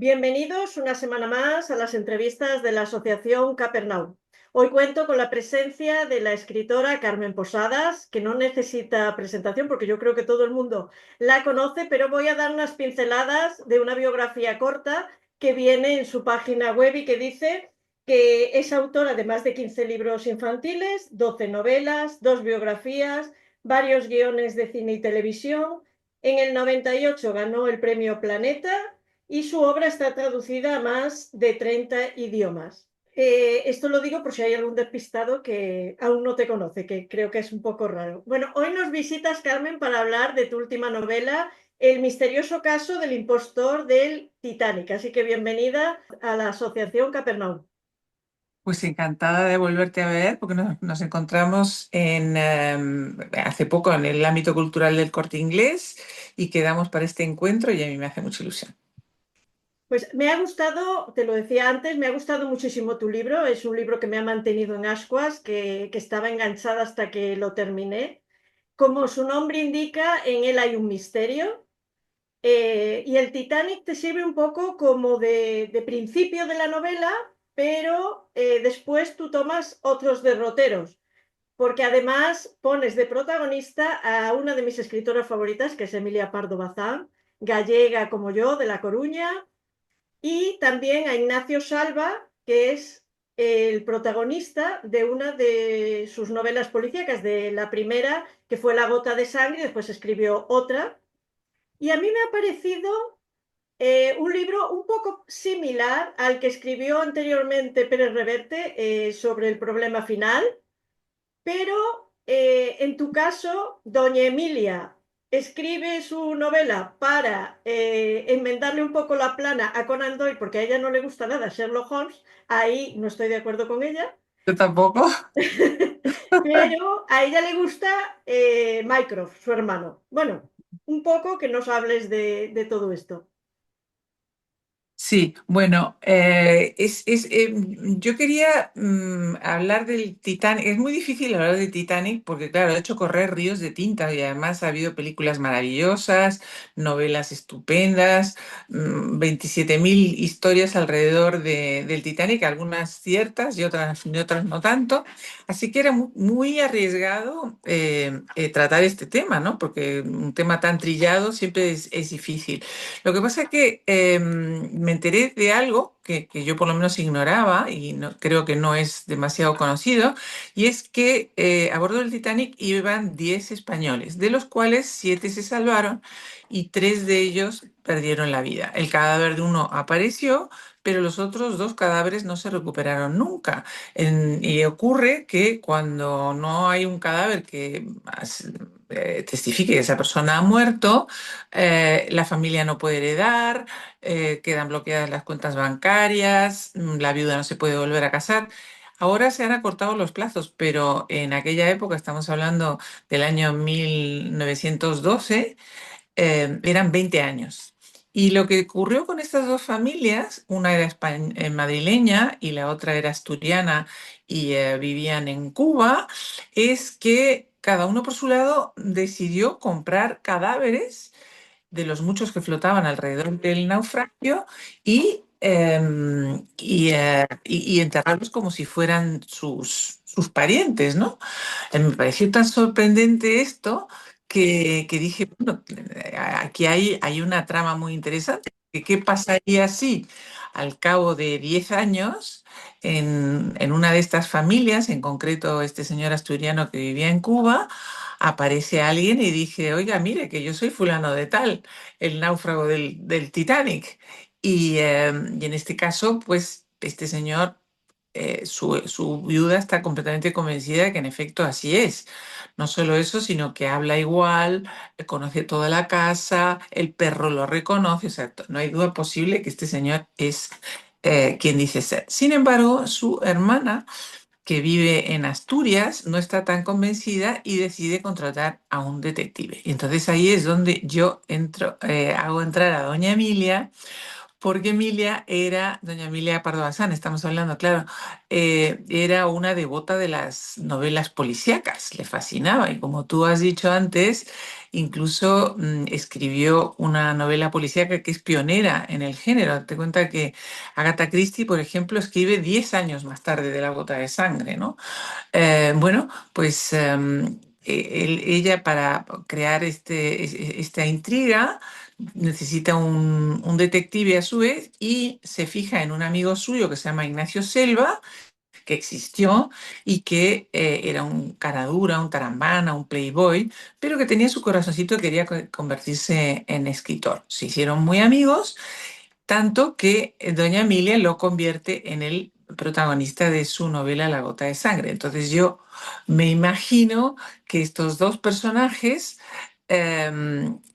Bienvenidos una semana más a las entrevistas de la Asociación Capernaum. Hoy cuento con la presencia de la escritora Carmen Posadas, que no necesita presentación porque yo creo que todo el mundo la conoce, pero voy a dar unas pinceladas de una biografía corta que viene en su página web y que dice que es autora de más de 15 libros infantiles, 12 novelas, 2 biografías, varios guiones de cine y televisión. En el 98 ganó el premio Planeta y su obra está traducida a más de 30 idiomas. Esto lo digo por si hay algún despistado que aún no te conoce, que creo que es un poco raro. Bueno, hoy nos visitas, Carmen, para hablar de tu última novela, El misterioso caso del impostor del Titanic. Así que bienvenida a la Asociación Capernaum. Pues encantada de volverte a ver, porque nos encontramos hace poco en el ámbito cultural del Corte Inglés y quedamos para este encuentro y a mí me hace mucha ilusión. Pues me ha gustado, te lo decía antes, me ha gustado muchísimo tu libro. Es un libro que me ha mantenido en ascuas, que estaba enganchada hasta que lo terminé. Como su nombre indica, en él hay un misterio. Y el Titanic te sirve un poco como de principio de la novela, pero después tú tomas otros derroteros, porque además pones de protagonista a una de mis escritoras favoritas, que es Emilia Pardo Bazán, gallega como yo, de La Coruña, y también a Ignacio Salva, que es el protagonista de una de sus novelas policíacas, de la primera, que fue La gota de sangre, y después escribió otra. Y a mí me ha parecido un libro un poco similar al que escribió anteriormente Pérez Reverte sobre el problema final, pero en tu caso, doña Emilia escribe su novela para enmendarle un poco la plana a Conan Doyle porque a ella no le gusta nada Sherlock Holmes, ahí no estoy de acuerdo con ella, Yo tampoco. pero a ella le gusta Mycroft, su hermano. Bueno, un poco que nos hables de todo esto. Sí, bueno, yo quería hablar del Titanic. Es muy difícil hablar del Titanic porque, claro, ha hecho correr ríos de tinta y además ha habido películas maravillosas, novelas estupendas, 27.000 historias alrededor del Titanic, algunas ciertas y otras no tanto. Así que era muy arriesgado tratar este tema, ¿no? Porque un tema tan trillado siempre es difícil. Lo que pasa es que me enteré de algo que yo por lo menos ignoraba y creo que no es demasiado conocido, y es que a bordo del Titanic iban 10 españoles, de los cuales 7 se salvaron y 3 de ellos perdieron la vida. El cadáver de uno apareció, pero los otros 2 cadáveres no se recuperaron nunca. Y ocurre que cuando no hay un cadáver que testifique que esa persona ha muerto, la familia no puede heredar, quedan bloqueadas las cuentas bancarias, la viuda no se puede volver a casar. Ahora se han acortado los plazos, pero en aquella época, estamos hablando del año 1912, eran 20 años. Y lo que ocurrió con estas dos familias, una era madrileña y la otra era asturiana y vivían en Cuba, es que cada uno por su lado decidió comprar cadáveres de los muchos que flotaban alrededor del naufragio y enterrarlos como si fueran sus parientes, ¿no? Me pareció tan sorprendente esto que dije, bueno, aquí hay una trama muy interesante. ¿Qué pasaría si al cabo de 10 años en una de estas familias, en concreto este señor asturiano que vivía en Cuba, aparece alguien y dije, oiga, mire, que yo soy fulano de tal, el náufrago del Titanic? Y en este caso, pues este señor, su viuda está completamente convencida de que en efecto así es. No solo eso, sino que habla igual, conoce toda la casa, el perro lo reconoce, o sea, no hay duda posible que este señor es quien dice ser. Sin embargo, su hermana, que vive en Asturias, no está tan convencida y decide contratar a un detective. Y entonces ahí es donde yo entro, hago entrar a doña Emilia, porque Emilia era, doña Emilia Pardo Bazán, estamos hablando, claro, era una devota de las novelas policíacas, le fascinaba y como tú has dicho antes, incluso escribió una novela policíaca que es pionera en el género. Te cuenta que Agatha Christie, por ejemplo, escribe 10 años más tarde de La gota de sangre, ¿no? Bueno, pues ella para crear esta intriga necesita un detective a su vez y se fija en un amigo suyo que se llama Ignacio Selva, que existió y que era un cara dura, un tarambana, un playboy, pero que tenía su corazoncito y quería convertirse en escritor. Se hicieron muy amigos tanto que doña Emilia lo convierte en el protagonista de su novela La gota de sangre. Entonces yo me imagino que estos dos personajes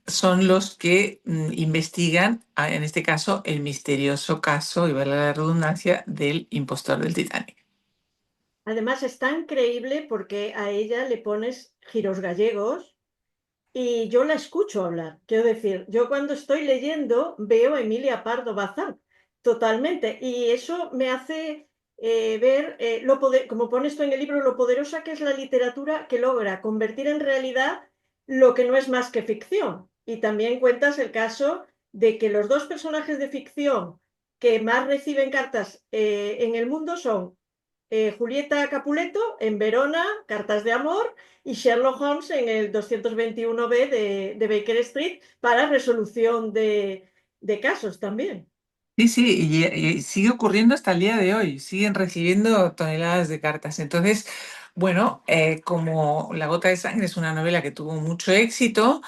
son los que investigan, en este caso, el misterioso caso, y vale la redundancia, del impostor del Titanic. Además, es tan creíble porque a ella le pones giros gallegos y yo la escucho hablar. Quiero decir, yo cuando estoy leyendo veo a Emilia Pardo Bazán totalmente y eso me hace ver, como pones tú en el libro, lo poderosa que es la literatura que logra convertir en realidad lo que no es más que ficción. Y también cuentas el caso de que los dos personajes de ficción que más reciben cartas en el mundo son Julieta Capuleto en Verona, Cartas de Amor, y Sherlock Holmes en el 221B de Baker Street para resolución de casos también. Sí, sí, y sigue ocurriendo hasta el día de hoy, siguen recibiendo toneladas de cartas. Entonces, bueno, como La gota de sangre es una novela que tuvo mucho éxito,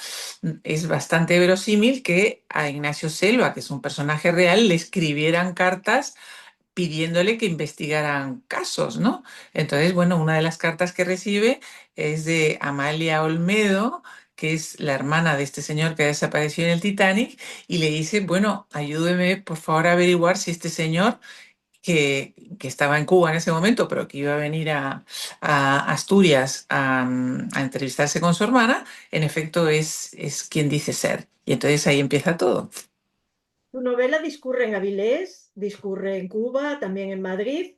es bastante verosímil que a Ignacio Selva, que es un personaje real, le escribieran cartas pidiéndole que investigaran casos, ¿no? Entonces, bueno, una de las cartas que recibe es de Amalia Olmedo, que es la hermana de este señor que desapareció en el Titanic, y le dice, bueno, ayúdeme por favor a averiguar si este señor que estaba en Cuba en ese momento, pero que iba a venir a Asturias a entrevistarse con su hermana, en efecto es quien dice ser. Y entonces ahí empieza todo. Su novela discurre en Avilés, discurre en Cuba, también en Madrid.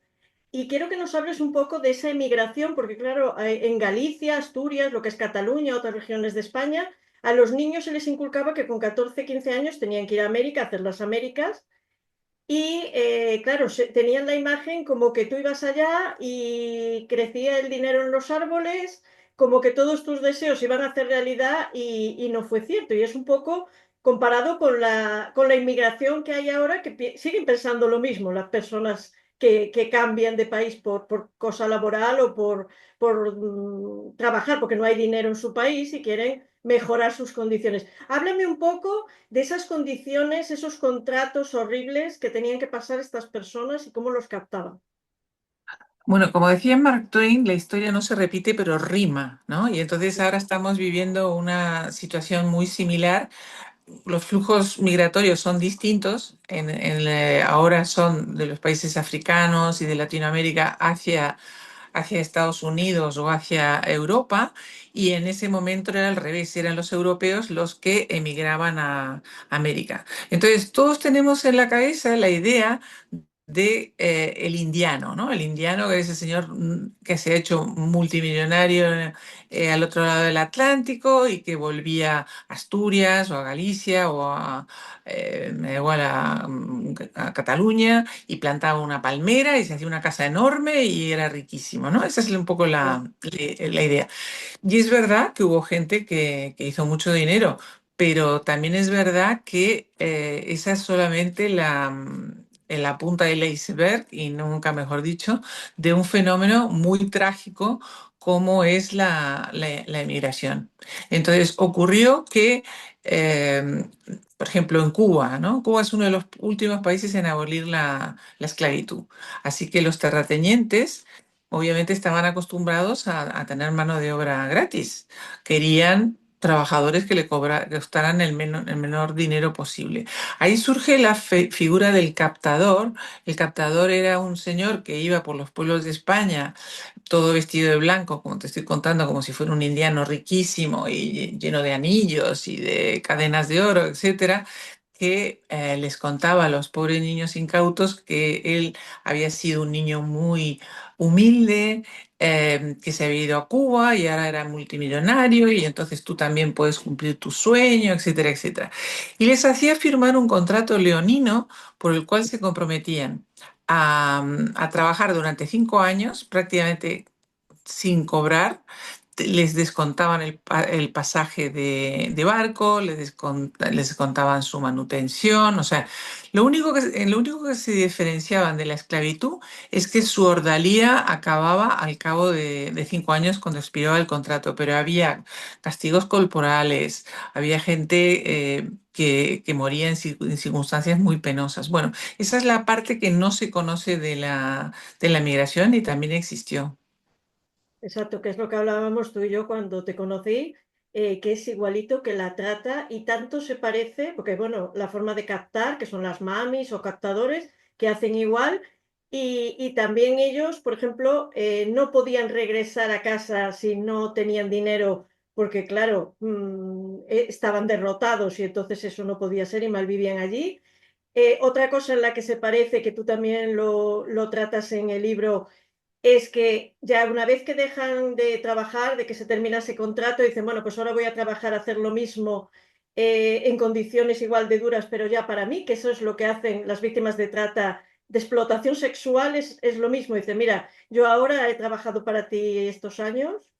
Y quiero que nos hables un poco de esa emigración, porque claro, en Galicia, Asturias, lo que es Cataluña, otras regiones de España, a los niños se les inculcaba que con 14, 15 años tenían que ir a América, a hacer las Américas. Y claro, tenían la imagen como que tú ibas allá y crecía el dinero en los árboles, como que todos tus deseos iban a hacer realidad y no fue cierto. Y es un poco comparado con la inmigración que hay ahora, que siguen pensando lo mismo las personas que cambian de país por cosa laboral o por trabajar, porque no hay dinero en su país y quieren mejorar sus condiciones. Háblame un poco de esas condiciones, esos contratos horribles que tenían que pasar estas personas y cómo los captaban. Bueno, como decía Mark Twain, la historia no se repite, pero rima, ¿no? Y entonces ahora estamos viviendo una situación muy similar. Los flujos migratorios son distintos. Ahora son de los países africanos y de Latinoamérica hacia Estados Unidos o hacia Europa. Y en ese momento era al revés, eran los europeos los que emigraban a América. Entonces, todos tenemos en la cabeza la idea de el indiano, ¿no? El indiano que es el señor que se ha hecho multimillonario al otro lado del Atlántico y que volvía a Asturias o a Galicia o me da igual, a Cataluña y plantaba una palmera y se hacía una casa enorme y era riquísimo, ¿no? Esa es un poco la idea. Y es verdad que hubo gente que hizo mucho dinero, pero también es verdad que esa es solamente en la punta del iceberg, y nunca mejor dicho, de un fenómeno muy trágico como es la emigración. Entonces, ocurrió que, por ejemplo, en Cuba, ¿no? Cuba es uno de los últimos países en abolir la esclavitud. Así que los terratenientes obviamente estaban acostumbrados a tener mano de obra gratis. Querían trabajadores que costaran el menor dinero posible. Ahí surge la figura del captador. El captador era un señor que iba por los pueblos de España, todo vestido de blanco, como te estoy contando, como si fuera un indiano riquísimo y lleno de anillos y de cadenas de oro, etcétera, que les contaba a los pobres niños incautos que él había sido un niño muy humilde, que se había ido a Cuba y ahora era multimillonario y entonces tú también puedes cumplir tu sueño, etcétera, etcétera. Y les hacía firmar un contrato leonino por el cual se comprometían a trabajar durante 5 años, prácticamente sin cobrar. Les descontaban el pasaje de barco, les descontaban su manutención, o sea, lo único que se diferenciaban de la esclavitud es que su ordalía acababa al cabo de 5 años cuando expiraba el contrato, pero había castigos corporales, había gente que moría en circunstancias muy penosas. Bueno, esa es la parte que no se conoce de la migración y también existió. Exacto, que es lo que hablábamos tú y yo cuando te conocí, que es igualito que la trata y tanto se parece, porque bueno, la forma de captar, que son las mamis o captadores, que hacen igual, y también ellos, por ejemplo, no podían regresar a casa si no tenían dinero, porque claro, estaban derrotados y entonces eso no podía ser y malvivían allí. Otra cosa en la que se parece, que tú también lo tratas en el libro, es que ya una vez que dejan de trabajar, de que se termina ese contrato, dicen, bueno, pues ahora voy a trabajar a hacer lo mismo en condiciones igual de duras, pero ya para mí, que eso es lo que hacen las víctimas de trata, de explotación sexual, es lo mismo. Dice, mira, yo ahora he trabajado para ti estos años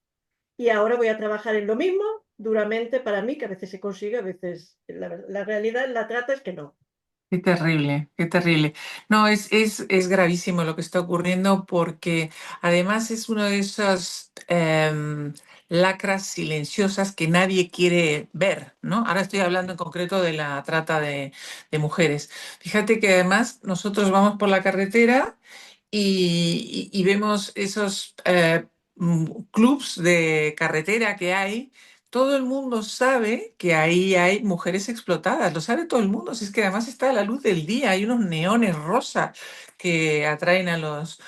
y ahora voy a trabajar en lo mismo duramente para mí, que a veces se consigue, a veces la realidad en la trata es que no. Qué terrible, qué terrible. No, es gravísimo lo que está ocurriendo porque además es uno de esas lacras silenciosas que nadie quiere ver, ¿no? Ahora estoy hablando en concreto de la trata de mujeres. Fíjate que además nosotros vamos por la carretera y vemos esos clubs de carretera que hay. Todo el mundo sabe que ahí hay mujeres explotadas, lo sabe todo el mundo. Si es que además está a la luz del día, hay unos neones rosa que atraen a los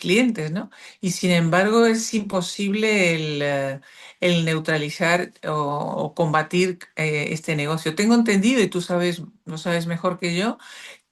clientes, ¿no? Y sin embargo es imposible el neutralizar o combatir este negocio. Tengo entendido, y tú sabes, lo sabes mejor que yo,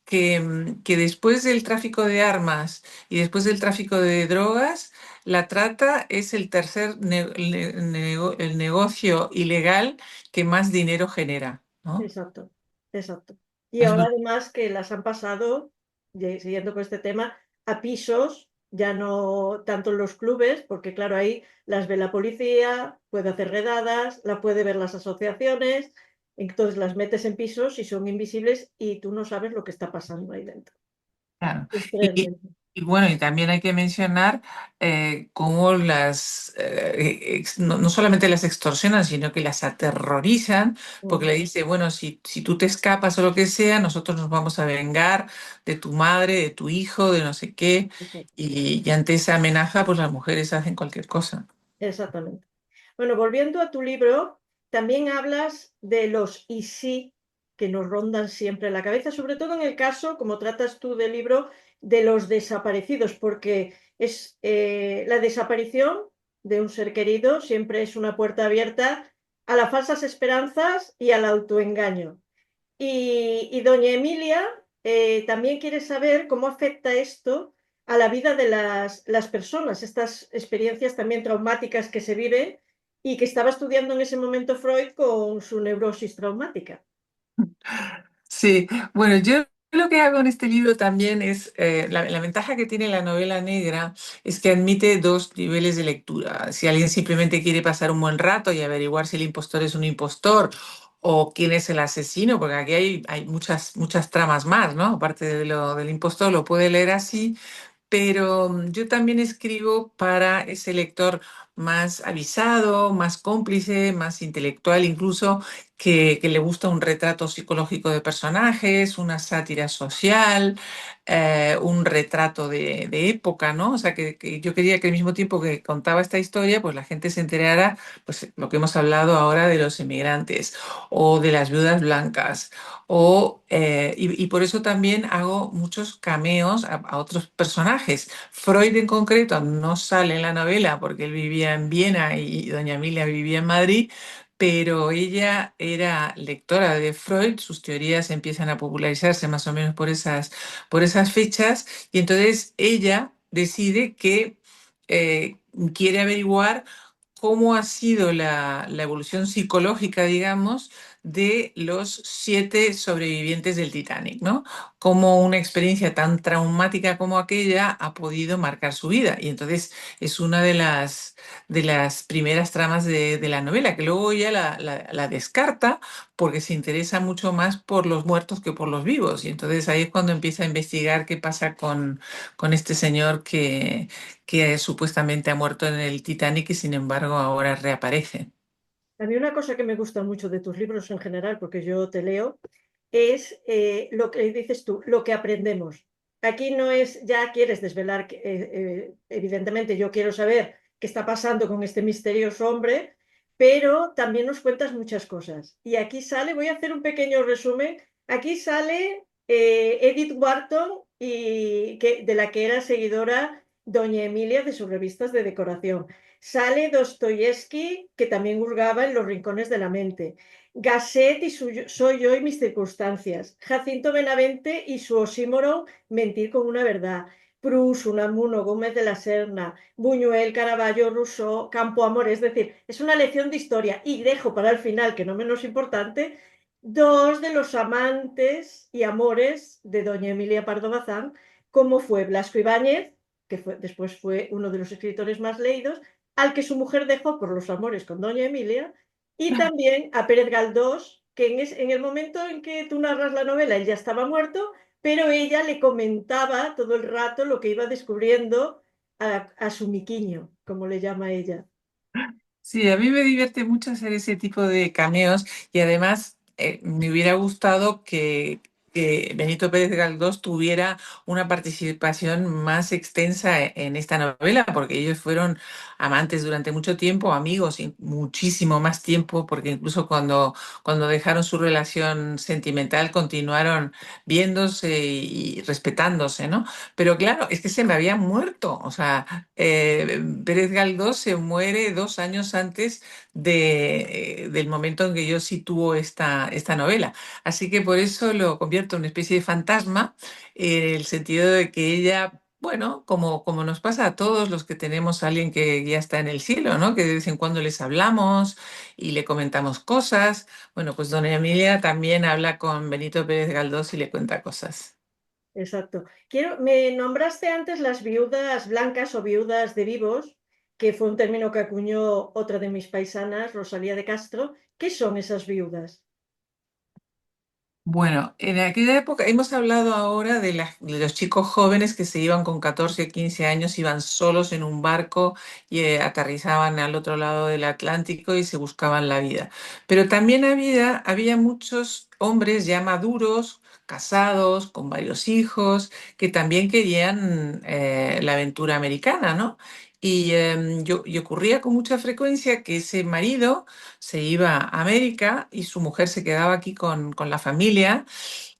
que después del tráfico de armas y después del tráfico de drogas, la trata es el tercer el negocio ilegal que más dinero genera, ¿no? Exacto, exacto. Y Es ahora muy- además que las han pasado, siguiendo con este tema, a pisos, ya no tanto en los clubes, porque claro, ahí las ve la policía, puede hacer redadas, la puede ver las asociaciones, entonces las metes en pisos y son invisibles y tú no sabes lo que está pasando ahí dentro. Claro. Es Y, tremendo. y bueno, y también hay que mencionar cómo no solamente las extorsionan, sino que las aterrorizan, porque le Ujú. dice, bueno, si tú te escapas o lo que sea, nosotros nos vamos a vengar de tu madre, de tu hijo, de no sé qué, Exacto. y ante esa amenaza, pues las mujeres hacen cualquier cosa. Exactamente. Bueno, volviendo a tu libro, también hablas de los y sí que nos rondan siempre en la cabeza, sobre todo en el caso, como tratas tú del libro, de los desaparecidos, porque es la desaparición de un ser querido siempre es una puerta abierta a las falsas esperanzas y al autoengaño. Y doña Emilia también quiere saber cómo afecta esto a la vida de las personas, estas experiencias también traumáticas que se viven y que estaba estudiando en ese momento Freud con su neurosis traumática. Sí, bueno, yo lo que hago en este libro también es, la ventaja que tiene la novela negra es que admite dos niveles de lectura. Si alguien simplemente quiere pasar un buen rato y averiguar si el impostor es un impostor o quién es el asesino, porque aquí hay muchas, muchas tramas más, ¿no? Aparte de lo del impostor, lo puede leer así, pero yo también escribo para ese lector más avisado, más cómplice, más intelectual incluso, que le gusta un retrato psicológico de personajes, una sátira social, un retrato de época, ¿no? O sea, que yo quería que al mismo tiempo que contaba esta historia, pues la gente se enterara, pues lo que hemos hablado ahora de los emigrantes o de las viudas blancas y por eso también hago muchos cameos a otros personajes. Freud en concreto no sale en la novela porque él vivía en Viena y doña Emilia vivía en Madrid, pero ella era lectora de Freud, sus teorías empiezan a popularizarse más o menos por esas fechas, y entonces ella decide que eh, quiere averiguar cómo ha sido la evolución psicológica, digamos, de los 7 sobrevivientes del Titanic, ¿no? Cómo una experiencia tan traumática como aquella ha podido marcar su vida. Y entonces es una de las primeras tramas de la novela, que luego ella la descarta porque se interesa mucho más por los muertos que por los vivos. Y entonces ahí es cuando empieza a investigar qué pasa con este señor que supuestamente ha muerto en el Titanic y sin embargo ahora reaparece. A mí una cosa que me gusta mucho de tus libros en general, porque yo te leo, es lo que dices tú, lo que aprendemos. Aquí no es, ya quieres desvelar, evidentemente yo quiero saber qué está pasando con este misterioso hombre, pero también nos cuentas muchas cosas. Y aquí sale, voy a hacer un pequeño resumen, aquí sale Edith Wharton, de la que era seguidora doña Emilia de sus revistas de decoración. Sale Dostoyevsky, que también hurgaba en los rincones de la mente. Gasset y Soy yo y mis circunstancias. Jacinto Benavente y su oxímoron Mentir con una verdad. Proust, Unamuno, Gómez de la Serna, Buñuel, Caravaggio, Rousseau, Campo Amor. Es decir, es una lección de historia. Y dejo para el final, que no menos importante, dos de los amantes y amores de doña Emilia Pardo Bazán, como fue Blasco Ibáñez, que después fue uno de los escritores más leídos, al que su mujer dejó por los amores con doña Emilia, y también a Pérez Galdós, que en el momento en que tú narras la novela, él ya estaba muerto, pero ella le comentaba todo el rato lo que iba descubriendo a su miquiño, como le llama ella. Sí, a mí me divierte mucho hacer ese tipo de cameos y además me hubiera gustado que Benito Pérez Galdós tuviera una participación más extensa en esta novela, porque ellos fueron amantes durante mucho tiempo, amigos y muchísimo más tiempo, porque incluso cuando dejaron su relación sentimental continuaron viéndose y respetándose, ¿no? Pero claro, es que se me había muerto, o sea, Pérez Galdós se muere 2 años antes del momento en que yo sitúo esta novela. Así que por eso lo convierto en una especie de fantasma, en el sentido de que ella, bueno, como nos pasa a todos los que tenemos a alguien que ya está en el cielo, ¿no? Que de vez en cuando les hablamos y le comentamos cosas. Bueno, pues doña Emilia también habla con Benito Pérez Galdós y le cuenta cosas. Exacto. Me nombraste antes las viudas blancas o viudas de vivos, que fue un término que acuñó otra de mis paisanas, Rosalía de Castro. ¿Qué son esas viudas? Bueno, en aquella época hemos hablado ahora de los chicos jóvenes que se iban con 14 o 15 años, iban solos en un barco y aterrizaban al otro lado del Atlántico y se buscaban la vida. Pero también había muchos hombres ya maduros, casados, con varios hijos, que también querían la aventura americana, ¿no? Y ocurría con mucha frecuencia que ese marido se iba a América y su mujer se quedaba aquí con la familia.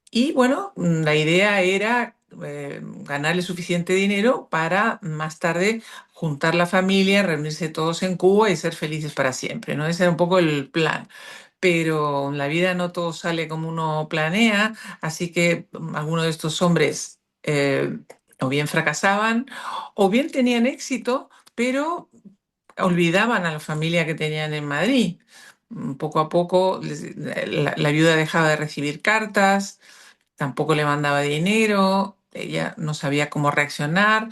Y bueno, la idea era ganarle suficiente dinero para más tarde juntar la familia, reunirse todos en Cuba y ser felices para siempre, ¿no? Ese era un poco el plan. Pero en la vida no todo sale como uno planea, así que algunos de estos hombres o bien fracasaban o bien tenían éxito, pero olvidaban a la familia que tenían en Madrid. Poco a poco la viuda dejaba de recibir cartas, tampoco le mandaba dinero, ella no sabía cómo reaccionar.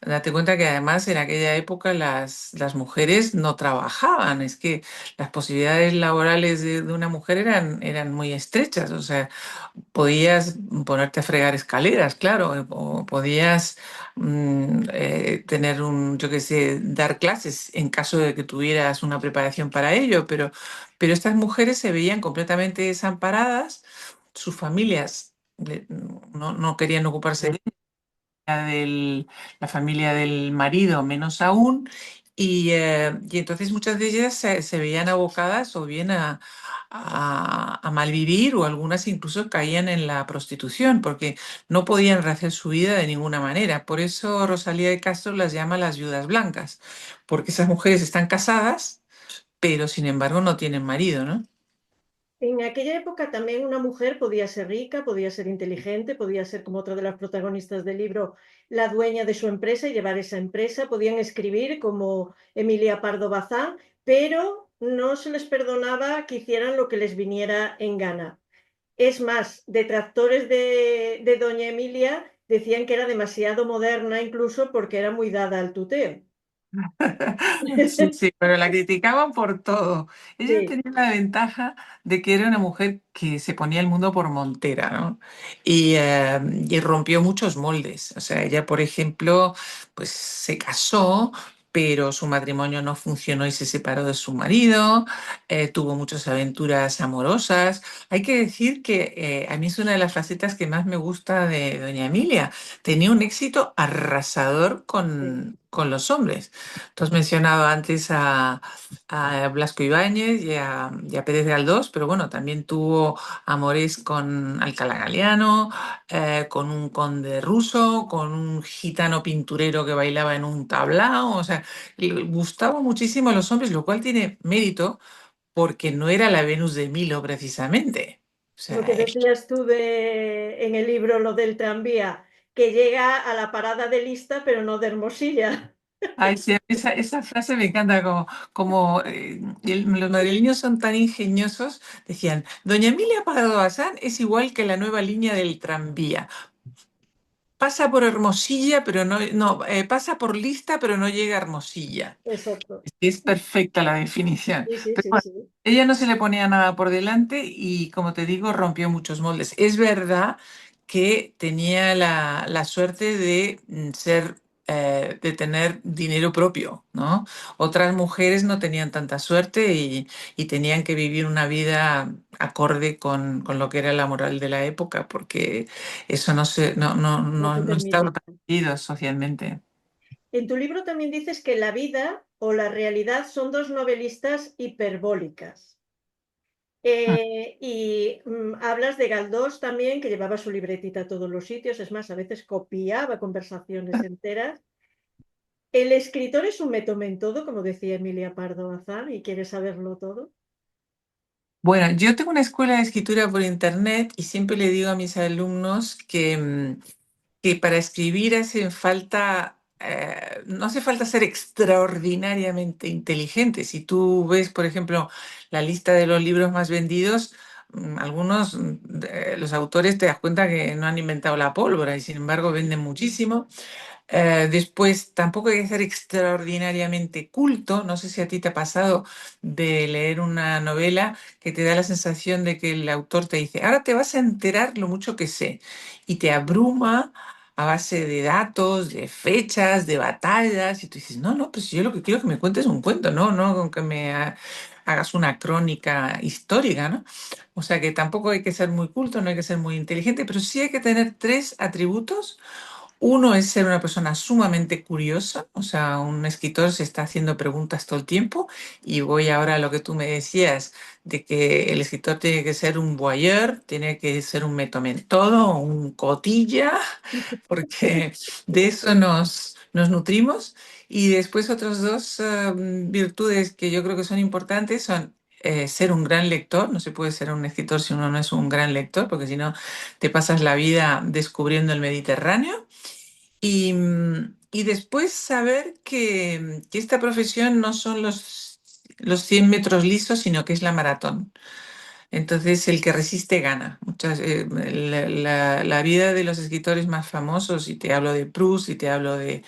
Date cuenta que además en aquella época las mujeres no trabajaban, es que las posibilidades laborales de una mujer eran muy estrechas, o sea, podías ponerte a fregar escaleras, claro, o podías tener yo qué sé, dar clases en caso de que tuvieras una preparación para ello, pero estas mujeres se veían completamente desamparadas, sus familias no querían ocuparse de la familia del marido, menos aún, y entonces muchas de ellas se veían abocadas o bien a malvivir o algunas incluso caían en la prostitución porque no podían rehacer su vida de ninguna manera. Por eso Rosalía de Castro las llama las viudas blancas, porque esas mujeres están casadas pero sin embargo no tienen marido, ¿no? En aquella época también una mujer podía ser rica, podía ser inteligente, podía ser como otra de las protagonistas del libro, la dueña de su empresa y llevar esa empresa. Podían escribir como Emilia Pardo Bazán, pero no se les perdonaba que hicieran lo que les viniera en gana. Es más, detractores de Doña Emilia decían que era demasiado moderna incluso porque era muy dada al tuteo. Sí, sí, pero la criticaban por todo. Ella Sí, tenía la ventaja de que era una mujer que se ponía el mundo por montera, ¿no? Y rompió muchos moldes. O sea, ella, por ejemplo, pues se casó, pero su matrimonio no funcionó y se separó de su marido. Tuvo muchas aventuras amorosas. Hay que decir que a mí es una de las facetas que más me gusta de Doña Emilia. Tenía un éxito arrasador sí. con los hombres. Tú has mencionado antes a Blasco Ibáñez y a Pérez Galdós, pero bueno, también tuvo amores con Alcalá Galiano, con un conde ruso, con un gitano pinturero que bailaba en un tablao. O sea, le gustaba muchísimo a los hombres, lo cual tiene mérito porque no era la Venus de Milo precisamente. O Lo sea, que decías tú en el libro, lo del tranvía, que llega a la parada de Lista, pero no de Hermosilla. ay, sí, esa frase me encanta, los madrileños son tan ingeniosos, decían, Doña Emilia Pardo Bazán es igual que la nueva línea del tranvía. Pasa por Hermosilla, pero pasa por Lista, pero no llega a Hermosilla. Exacto. Es perfecta la definición. Sí, sí, Pero sí, bueno, sí. ella no se le ponía nada por delante y, como te digo, rompió muchos moldes. Es verdad que tenía la suerte de de tener dinero propio, ¿no? Otras mujeres no tenían tanta suerte y tenían que vivir una vida acorde con lo que era la moral de la época, porque eso No te no estaba permití. permitido socialmente. En tu libro también dices que la vida o la realidad son dos novelistas hiperbólicas. Hablas de Galdós también, que llevaba su libretita a todos los sitios, es más, a veces copiaba conversaciones enteras. El escritor es un todo, como decía Emilia Pardo Bazán, y quiere saberlo todo. Bueno, yo tengo una escuela de escritura por internet y siempre le digo a mis alumnos que para escribir no hace falta ser extraordinariamente inteligente. Si tú ves, por ejemplo, la lista de los libros más vendidos, algunos de los autores te das cuenta que no han inventado la pólvora y sin embargo venden muchísimo. Después, tampoco hay que ser extraordinariamente culto. No sé si a ti te ha pasado de leer una novela que te da la sensación de que el autor te dice, ahora te vas a enterar lo mucho que sé, y te abruma a base de datos, de fechas, de batallas, y tú dices, no, no, pues yo lo que quiero que me cuentes un cuento, no con que hagas una crónica histórica, ¿no? O sea que tampoco hay que ser muy culto, no hay que ser muy inteligente, pero sí hay que tener tres atributos. Uno es ser una persona sumamente curiosa, o sea, un escritor se está haciendo preguntas todo el tiempo y voy ahora a lo que tú me decías, de que el escritor tiene que ser un voyeur, tiene que ser un todo, un cotilla, porque de eso nos nutrimos. Y después otras dos virtudes que yo creo que son importantes son ser un gran lector. No se puede ser un escritor si uno no es un gran lector, porque si no te pasas la vida descubriendo el Mediterráneo. Y después saber que esta profesión no son los 100 metros lisos, sino que es la maratón. Entonces, el que resiste gana. La vida de los escritores más famosos, y te hablo de Proust, y te hablo de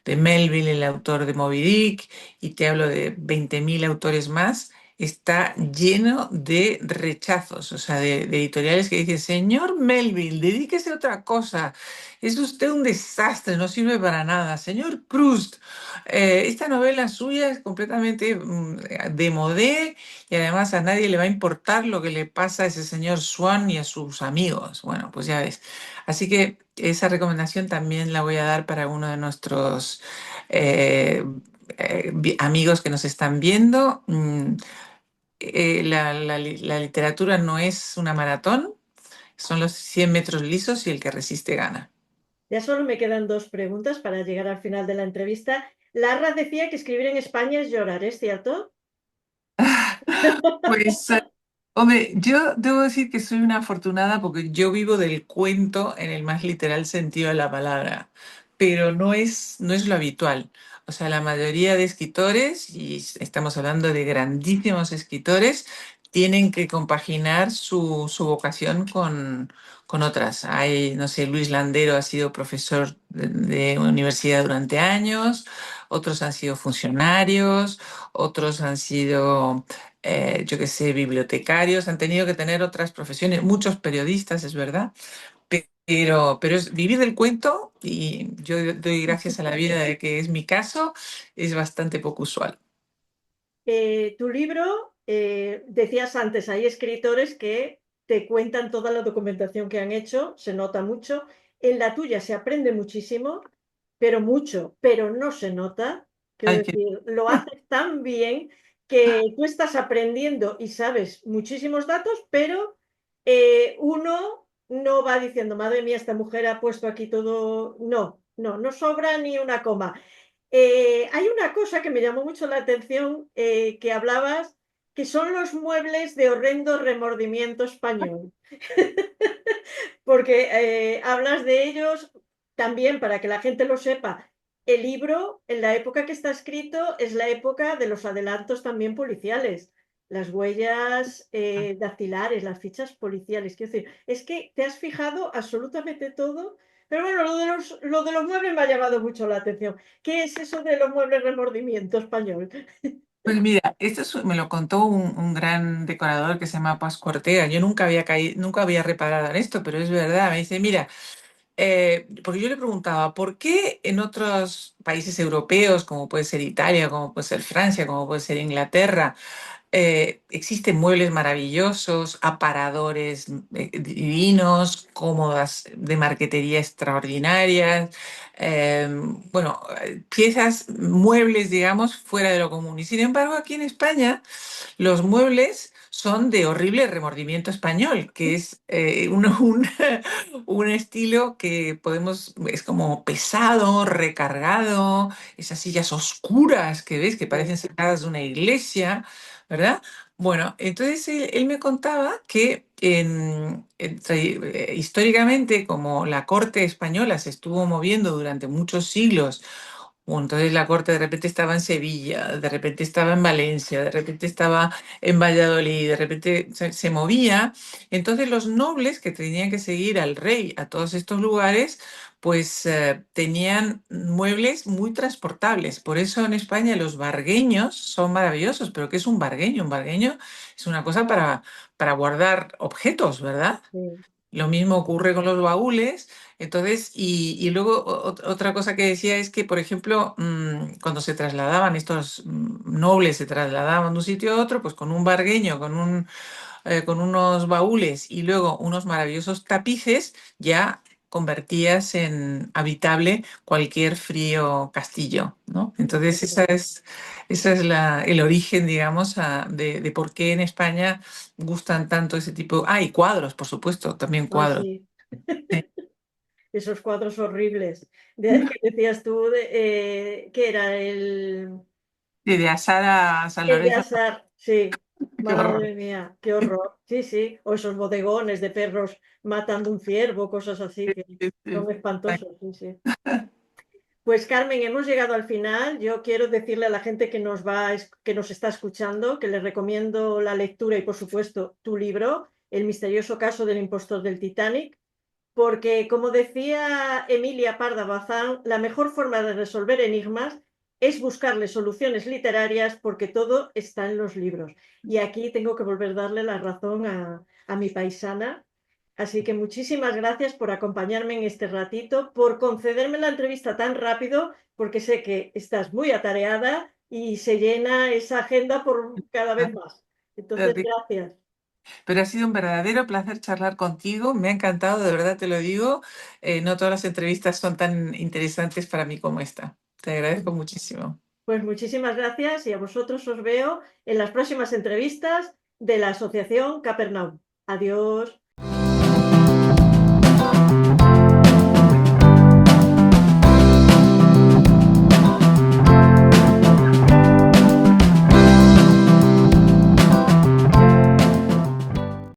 Melville, el autor de Moby Dick, y te hablo de 20.000 autores más, está lleno de rechazos, o sea, de editoriales que dicen, señor Melville, dedíquese a otra cosa, es usted un desastre, no sirve para nada. Señor Proust, esta novela suya es completamente démodé y además a nadie le va a importar lo que le pasa a ese señor Swan y a sus amigos. Bueno, pues ya ves. Así que esa recomendación también la voy a dar para uno de nuestros eh, amigos que nos están viendo. La literatura no es una maratón, son los 100 metros lisos y el que resiste gana. Ya solo me quedan dos preguntas para llegar al final de la entrevista. Larra decía que escribir en España es llorar, ¿es cierto? Pues, hombre, yo debo decir que soy una afortunada porque yo vivo del cuento en el más literal sentido de la palabra, pero no es lo habitual. O sea, la mayoría de escritores, y estamos hablando de grandísimos escritores, tienen que compaginar su vocación con otras. Hay, no sé, Luis Landero ha sido profesor de universidad durante años, otros han sido funcionarios, otros han sido yo qué sé, bibliotecarios, han tenido que tener otras profesiones, muchos periodistas, es verdad, pero es vivir del cuento y yo doy gracias a la vida de que es mi caso, es bastante poco usual. Tu libro, decías antes, hay escritores que te cuentan toda la documentación que han hecho, se nota mucho. En la tuya se aprende muchísimo, pero mucho, pero no se nota. Quiero Ay, qué- decir, lo haces tan bien que tú estás aprendiendo y sabes muchísimos datos, pero uno no va diciendo, madre mía, esta mujer ha puesto aquí todo. No, no, no sobra ni una coma. Hay una cosa que me llamó mucho la atención, que hablabas, que son los muebles de horrendo remordimiento español. Porque hablas de ellos también para que la gente lo sepa. El libro, en la época que está escrito, es la época de los adelantos también policiales, las huellas dactilares, las fichas policiales. Quiero decir, es que te has fijado absolutamente todo. Pero bueno, lo de los muebles me ha llamado mucho la atención. ¿Qué es eso de los muebles remordimiento español? Pues mira, me lo contó un gran decorador que se llama Pascu Ortega. Yo nunca había caído, nunca había reparado en esto, pero es verdad. Me dice, mira, porque yo le preguntaba, ¿por qué en otros países europeos, como puede ser Italia, como puede ser Francia, como puede ser Inglaterra, existen muebles maravillosos, aparadores divinos, cómodas de marquetería extraordinarias, bueno, piezas, muebles, digamos, fuera de lo común? Y sin embargo, aquí en España los muebles son de horrible remordimiento español, que es un estilo que podemos, es como pesado, recargado, esas sillas oscuras que ves que parecen sacadas de una iglesia, ¿verdad? Bueno, entonces él me contaba que históricamente, como la corte española se estuvo moviendo durante muchos siglos, entonces la corte de repente estaba en Sevilla, de repente estaba en Valencia, de repente estaba en Valladolid, de repente se movía. Entonces los nobles que tenían que seguir al rey a todos estos lugares, pues tenían muebles muy transportables. Por eso en España los vargueños son maravillosos. ¿Pero qué es un vargueño? Un vargueño es una cosa para guardar objetos, ¿verdad? Sí, Lo mismo ocurre con los baúles. Entonces, y luego otra cosa que decía es que, por ejemplo, cuando se trasladaban estos nobles, se trasladaban de un sitio a otro, pues con un bargueño, con unos baúles y luego unos maravillosos tapices, ya convertías en habitable cualquier frío castillo, ¿no? Entonces, correcto. esa es el origen, digamos, de por qué en España gustan tanto ese tipo. Ah, y cuadros, por supuesto, también Ay, cuadros. sí. Sí. Esos cuadros horribles. Que decías tú, que era Y de Asar a San el de Lorenzo, Asar, sí. qué horror. Madre mía, qué horror. Sí, sí. O esos bodegones de perros matando un ciervo, cosas así Sí, que sí, sí. son espantosos, sí, sí. Pues Carmen, hemos llegado al final. Yo quiero decirle a la gente que que nos está escuchando que les recomiendo la lectura y, por supuesto, tu libro, El misterioso caso del impostor del Titanic, porque, como decía Emilia Parda Bazán, la mejor forma de resolver enigmas es buscarle soluciones literarias porque todo está en los libros. Y aquí tengo que volver a darle la razón a mi paisana. Así que muchísimas gracias por acompañarme en este ratito, por concederme la entrevista tan rápido, porque sé que estás muy atareada y se llena esa agenda por cada vez más. Entonces, gracias. Pero ha sido un verdadero placer charlar contigo. Me ha encantado, de verdad te lo digo. No todas las entrevistas son tan interesantes para mí como esta. Te agradezco muchísimo. Pues muchísimas gracias y a vosotros os veo en las próximas entrevistas de la Asociación Capernaum. Adiós.